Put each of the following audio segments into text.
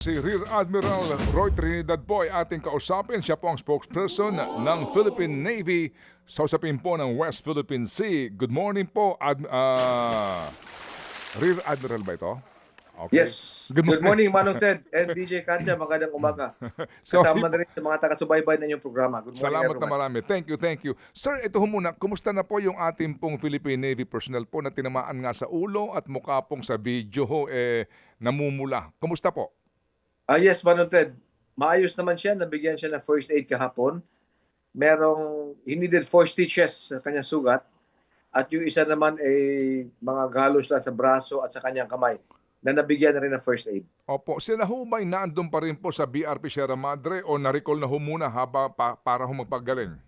Si Rear Admiral Roy Trinidad po ay ating kausapin. Siya po ang spokesperson ng Philippine Navy sa usapin po ng West Philippine Sea. Good morning po, Rear Admiral ba ito? Okay. Yes. Good Good morning. morning, Manong Ted and DJ Katya. Magandang umaga. Sorry Kasama po. na rin sa mga taga-subaybay na inyong programa. Good morning, Salamat na everyone. marami. Thank you, thank you. Sir, ito ho muna. Kumusta na po yung ating pong Philippine Navy personnel po na tinamaan nga sa ulo at mukha pong sa video ho namumula? Kumusta po? Yes, Manong Ted. Maayos naman siya. Nabigyan siya ng first aid kahapon. He needed 4 stitches sa kanyang sugat. At yung isa naman ay mga galos lang sa braso at sa kanyang kamay na nabigyan na rin ng first aid. Opo, sila ho ba'y naandun pa rin po sa BRP Sierra Madre o na-recall na ho muna para ho magpagaling?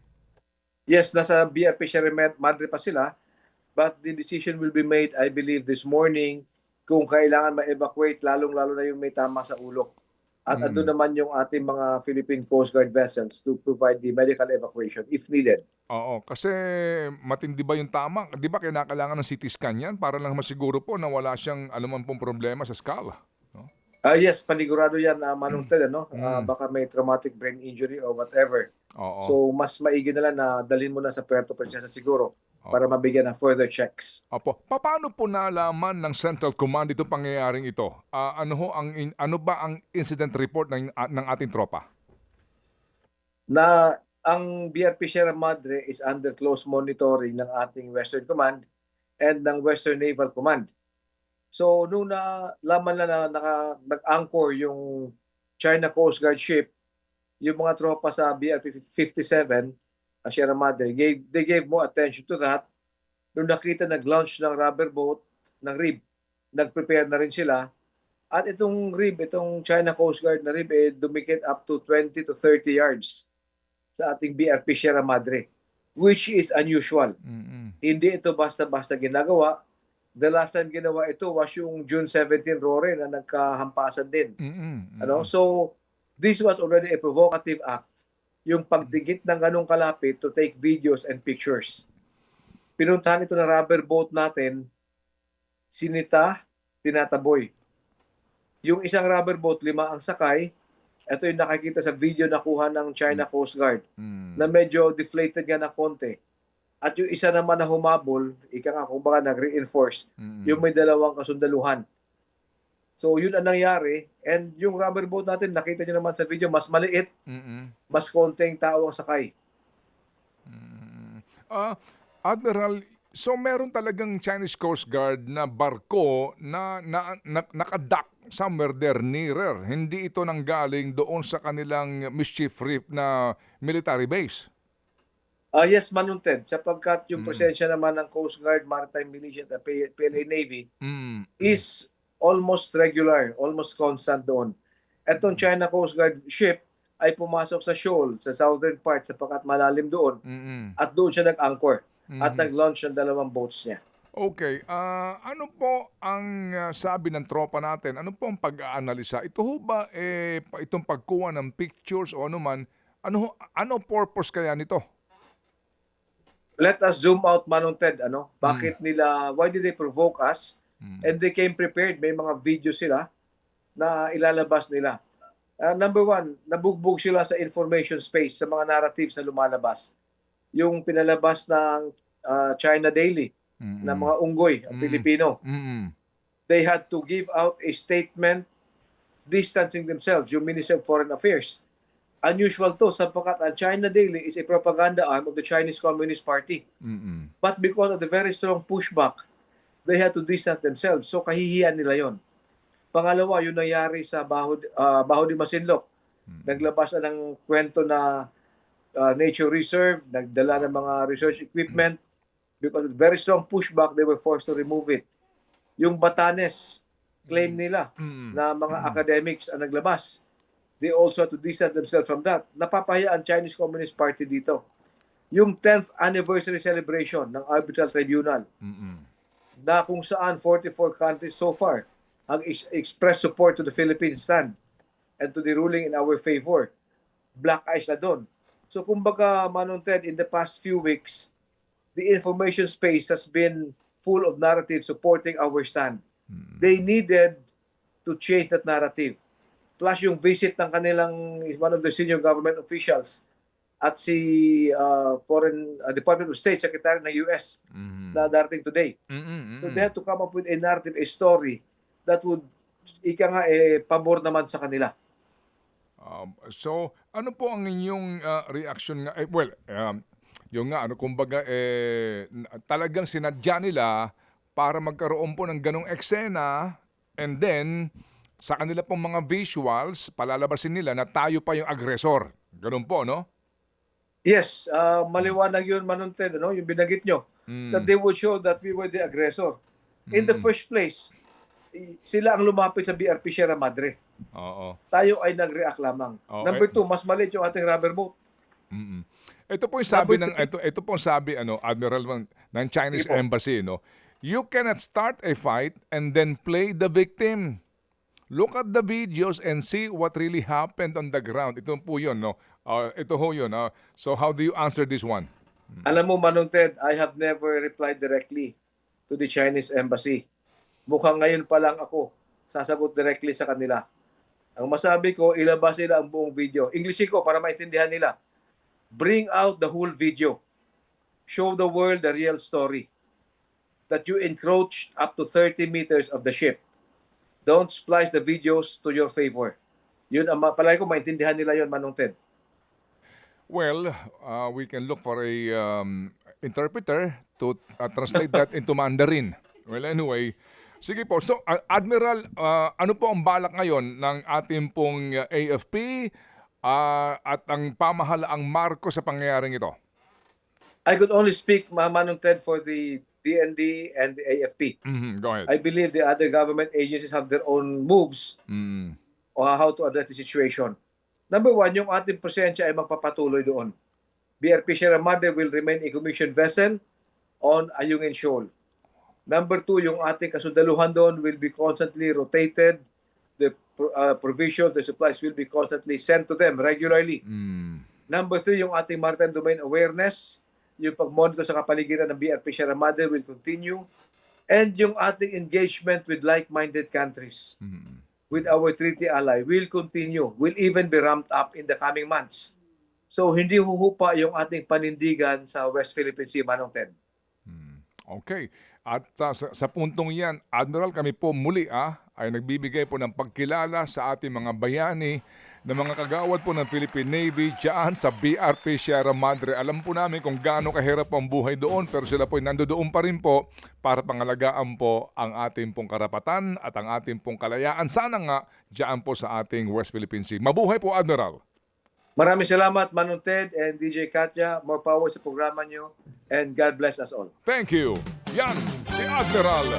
Yes, nasa BRP Sierra Madre pa sila. But the decision will be made, I believe, this morning kung kailangan ma-evacuate, lalong-lalo na yung may tama sa ulo. At andun naman yung ating mga Philippine Coast Guard vessels to provide the medical evacuation if needed. Oo, kasi matindi ba yung tama? Di ba kailangan ng CT scan yan para lang masiguro po na wala siyang anuman pong problema sa skala? No? Yes, panigurado yan, Manong Ted, ano? Mm. Baka may traumatic brain injury or whatever. Oo. So, mas maigi na lang na dalhin mo na sa Puerto Princesa siguro para Opo. mabigyan ng further checks. Opo. Paano po nalaman ng Central Command itong pangyayaring ito? Ano ba ang incident report ng ating tropa? Na ang BRP Sierra Madre is under close monitoring ng ating Western Command and ng Western Naval Command. So, nung nalaman na nag-anchor yung China Coast Guard ship, yung mga tropa sa BRP 57, Sierra Madre, they gave more attention to that. Nung nakita nag-launch ng rubber boat, ng RIB, nag-prepare na rin sila. At itong RIB, itong China Coast Guard na RIB, dumikit up to 20 to 30 yards sa ating BRP Sierra Madre, which is unusual. Hindi ito basta-basta ginagawa. The last time ginawa ito was yung June 17 Rore na nagkahampasan din. So, this was already a provocative act. Yung pagdigit ng ganong kalapit to take videos and pictures. Pinuntahan ito na rubber boat natin, sinita, tinataboy. Yung isang rubber boat, 5 ang sakay. Ito yung nakikita sa video na kuha ng China Coast Guard na medyo deflated nga na konti. At yung isa naman na humabol, ika nga kung baka nag-reinforce, yung may 2 kasundaluhan. So yun ang nangyari. And yung rubber boat natin, nakita nyo naman sa video, mas maliit, mas konting tao ang sakay. Admiral, so meron talagang Chinese Coast Guard na barko na nakadock somewhere there nearer. Hindi ito nanggaling doon sa kanilang mischief reef na military base. Yes, Manong Ted, sapagkat yung presensya naman ng Coast Guard, Maritime Militia at PLA Navy is almost regular, almost constant doon. Etong China Coast Guard ship ay pumasok sa shoal, sa southern part, sapagkat malalim doon. At doon siya nag-anchor at nag-launch ng 2 boats niya. Okay, ano po ang sabi ng tropa natin? Ano po ang pag-aanalisa? Ito ho ba itong pagkuha ng pictures o anuman, ano purpose kaya nito? Let us zoom out, Manong Ted. Why did they provoke us? And they came prepared. May mga video sila na ilalabas nila. Number 1, nabugbog sila sa information space, sa mga narratives na lumalabas. Yung pinalabas ng China Daily na mga unggoy, ang Pilipino. They had to give out a statement distancing themselves, yung Ministry of Foreign Affairs. Unusual to sapagkat ang China Daily is a propaganda arm of the Chinese Communist Party. But because of the very strong pushback, they had to distance themselves. So kahihiyan nila yon. Pangalawa, yung nangyari sa Baho de Masinloc. Naglabas na ng kwento na nature reserve, nagdala ng mga research equipment. Because of very strong pushback, they were forced to remove it. Yung Batanes, claim nila na mga academics ang naglabas. They also had to distance themselves from that. Napapahiya ang Chinese Communist Party dito. Yung 10th anniversary celebration ng Arbitral Tribunal, na kung saan 44 countries so far ang express support to the Philippines stand and to the ruling in our favor. Black eyes na doon. So kumbaga, Manong Ted, in the past few weeks, the information space has been full of narrative supporting our stand. They needed to change that narrative, plus yung visit ng kanilang one of the senior government officials at si Department of State Secretary ng US na darating today. So they have to come up with a narrative, a story that would pabor naman sa kanila. So, ano po ang inyong reaction nga? Yung nga, kumbaga, talagang sinadya nila para magkaroon po ng ganong eksena and then, sa kanila pong mga visuals, palalabasin nila na tayo pa yung agresor. Ganun po, no? Yes, maliwanag yun, Manunted, yung binanggit nyo, that they would show that we were the aggressor. In the first place, sila ang lumapit sa BRP Sierra Madre. Oo. Tayo ay nag-react lamang. Okay. Number 2, mas maliit yung ating rubber boat. Ito po yung sabi ito po ang sabi Admiral ng Chinese Embassy, no. You cannot start a fight and then play the victim. Look at the videos and see what really happened on the ground. Ito po 'yon, no. Ito ho 'yon. So how do you answer this one? Alam mo, Manong Ted, I have never replied directly to the Chinese Embassy. Mukhang ngayon pa lang ako sasagot directly sa kanila. Ang masabi ko, ilabas nila ang buong video. English ko para maintindihan nila. Bring out the whole video. Show the world the real story. That you encroached up to 30 meters of the ship. Don't splice the videos to your favor. Yun ang palagi ko maintindihan nila yun, Manong Ted. Well, we can look for a interpreter to translate that into Mandarin. Well, anyway, sige po. So, Admiral, ano po ang balak ngayon ng ating pong AFP at ang pamahalaang marko sa pangyayaring ito? I could only speak, Manong Ted, for the DND and the AFP. Go ahead. I believe the other government agencies have their own moves on how to address the situation. Number 1, yung ating presensya ay magpapatuloy doon. BRP Sierra Madre will remain a commissioned vessel on Ayungin Shoal. Number 2, yung ating kasundaluhan doon will be constantly rotated. The provisions, the supplies will be constantly sent to them regularly. Number 3, yung ating maritime domain awareness, yung pag-monitor sa kapaligiran ng BRP Sierra Madre will continue. And yung ating engagement with like-minded countries, with our treaty ally, will continue, will even be ramped up in the coming months. So, hindi huhupa yung ating panindigan sa West Philippine Sea, Manong Ted. Okay. At sa puntong yan, Admiral, kami po muli ay nagbibigay po ng pagkilala sa ating mga bayani na mga kagawad po ng Philippine Navy dyan sa BRP Sierra Madre. Alam po namin kung gaano kahirap ang buhay doon, pero sila po ay nandoon pa rin po para pangalagaan po ang ating pong karapatan at ang ating pong kalayaan. Sana nga dyan po sa ating West Philippine Sea. Mabuhay po, Admiral! Maraming salamat, Manong Ted and DJ Katya. More power sa programa nyo and God bless us all. Thank you. Yan si Admiral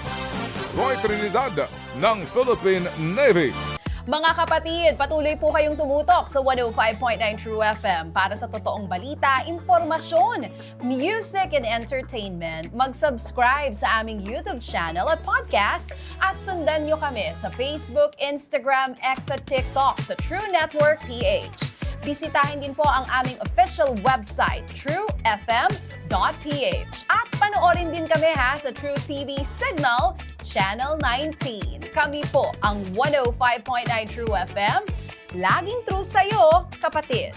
Roy Trinidad ng Philippine Navy. Mga kapatid, patuloy po kayong tumutok sa 105.9 True FM para sa totoong balita, impormasyon, music and entertainment. Mag-subscribe sa aming YouTube channel at podcast at sundan nyo kami sa Facebook, Instagram, X at TikTok sa True Network PH. Bisitahin din po ang aming official website, truefm.ph. At panoorin din kami sa True TV Signal, Channel 19. Kami po ang 105.9 True FM. Laging true sa'yo, kapatid.